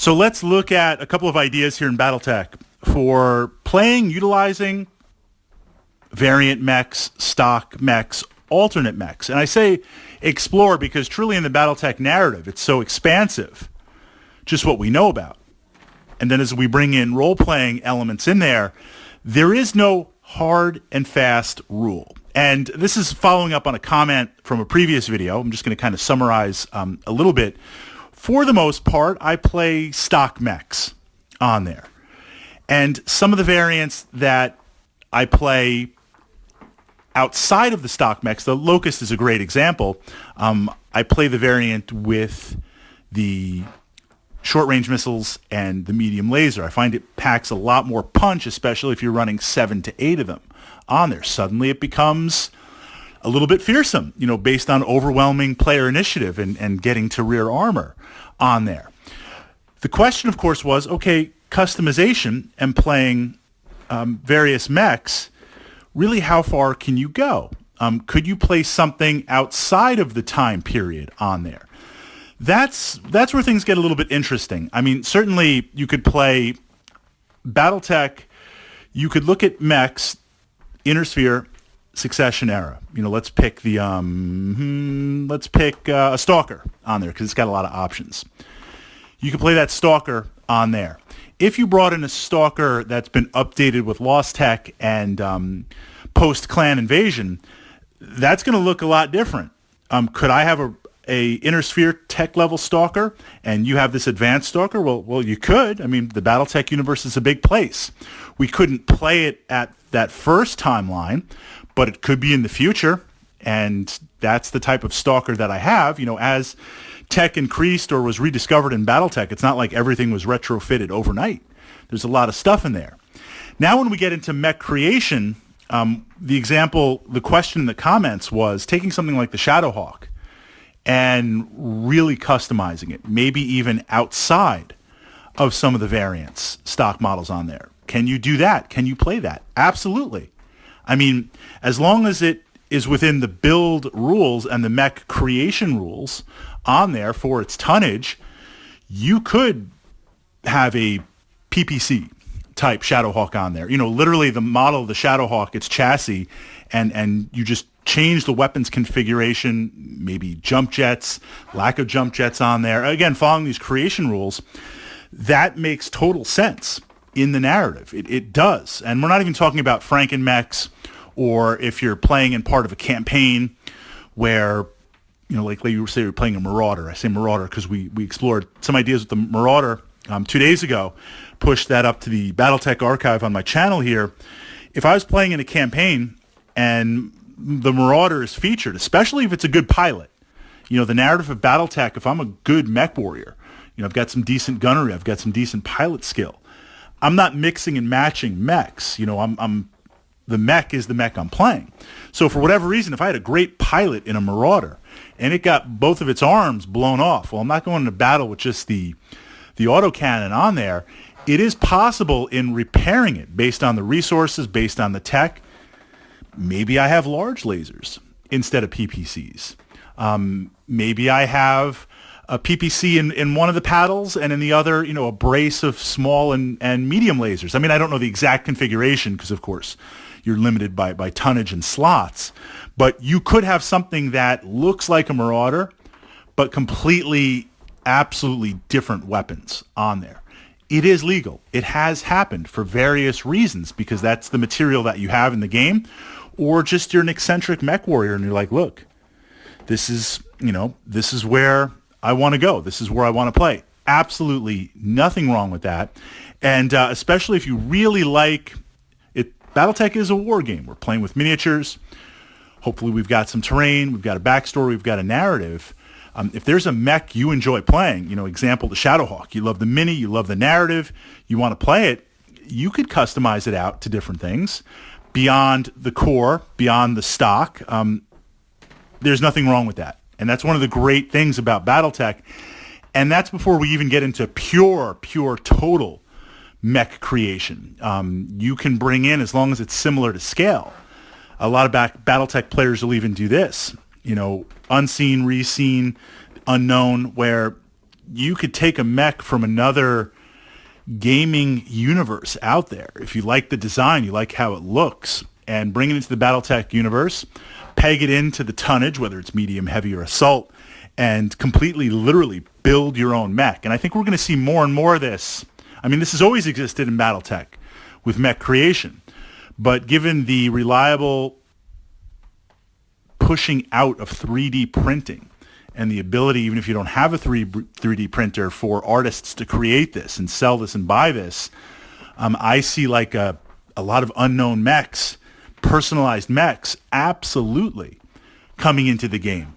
So let's look at a couple of ideas here in Battletech for playing, utilizing variant mechs, stock mechs, alternate mechs. And I say explore because truly in the Battletech narrative, it's so expansive, just what we know about. And then as we bring in role-playing elements in there, there is no hard and fast rule. And this is following up on a comment from a previous video. I'm just going to kind of summarize a little bit. For the most part, I play stock mechs on there. And some of the variants that I play outside of the stock mechs, the Locust is a great example. I play the variant with the short-range missiles and the medium laser. I find it packs a lot more punch, especially if you're running 7 to 8 of them on there. Suddenly it becomes a little bit fearsome, based on overwhelming player initiative and getting to rear armor on there. The question, of course, was, okay, customization and playing various mechs, really how far can you go? Could you play something outside of the time period on there? That's where things get a little bit interesting. I mean, certainly you could play Battletech. You could look at mechs, Inner Sphere, Succession Era. Let's pick the a Stalker on there because it's got a lot of options. You could play that Stalker on there. If you brought in a Stalker that's been updated with Lost Tech and post-clan invasion, that's going to look a lot different. Could I have a Inner Sphere tech level Stalker and you have this advanced Stalker? Well, you could. I mean, the Battletech universe is a big place. We couldn't play it at that first timeline, but it could be in the future, and that's the type of Stalker that I have. As tech increased or was rediscovered in Battletech, it's not like everything was retrofitted overnight. There's a lot of stuff in there. Now when we get into mech creation, the question in the comments was taking something like the Shadowhawk and really customizing it, maybe even outside of some of the variants, stock models on there. Can you do that? Can you play that? Absolutely. I mean, as long as it is within the build rules and the mech creation rules on there for its tonnage, you could have a PPC type Shadowhawk on there. Literally the model of the Shadowhawk, its chassis, and you just change the weapons configuration, maybe jump jets, lack of jump jets on there. Again, following these creation rules, that makes total sense in the narrative. It does. And we're not even talking about Franken-mechs, or if you're playing in part of a campaign where, like you say, you're playing a Marauder. I say Marauder because we explored some ideas with the Marauder 2 days ago, pushed that up to the Battletech archive on my channel here. If I was playing in a campaign and the Marauder is featured, especially if it's a good pilot, the narrative of Battletech, if I'm a good mech warrior, I've got some decent gunnery, I've got some decent pilot skill, I'm not mixing and matching mechs. The mech is the mech I'm playing. So for whatever reason, if I had a great pilot in a Marauder and it got both of its arms blown off, well, I'm not going into battle with just the autocannon on there. It is possible in repairing it based on the resources, based on the tech. Maybe I have large lasers instead of PPCs. Maybe I have a PPC in one of the paddles and in the other, a brace of small and medium lasers. I mean, I don't know the exact configuration because, of course, you're limited by tonnage and slots. But you could have something that looks like a Marauder, but completely, absolutely different weapons on there. It is legal. It has happened for various reasons because that's the material that you have in the game, or just you're an eccentric mech warrior and you're like, look, this is where I want to go. This is where I want to play. Absolutely nothing wrong with that. And especially if you really like it, Battletech is a war game. We're playing with miniatures. Hopefully we've got some terrain, we've got a backstory, we've got a narrative. If there's a mech you enjoy playing, example, the Shadowhawk, you love the mini, you love the narrative, you want to play it, you could customize it out to different things beyond the core, beyond the stock. There's nothing wrong with that. And that's one of the great things about Battletech. And that's before we even get into pure total mech creation. You can bring in, as long as it's similar to scale. A lot of Battletech players will even do this. Unseen, reseen, unknown, where you could take a mech from another gaming universe out there. If you like the design, you like how it looks, and bring it into the Battletech universe, peg it into the tonnage, whether it's medium, heavy, or assault, and completely, literally build your own mech. And I think we're going to see more and more of this. I mean, this has always existed in Battletech with mech creation, but given the reliable pushing out of 3D printing and the ability, even if you don't have a 3D printer, for artists to create this and sell this and buy this, I see like a lot of unknown mechs, personalized mechs, absolutely coming into the game.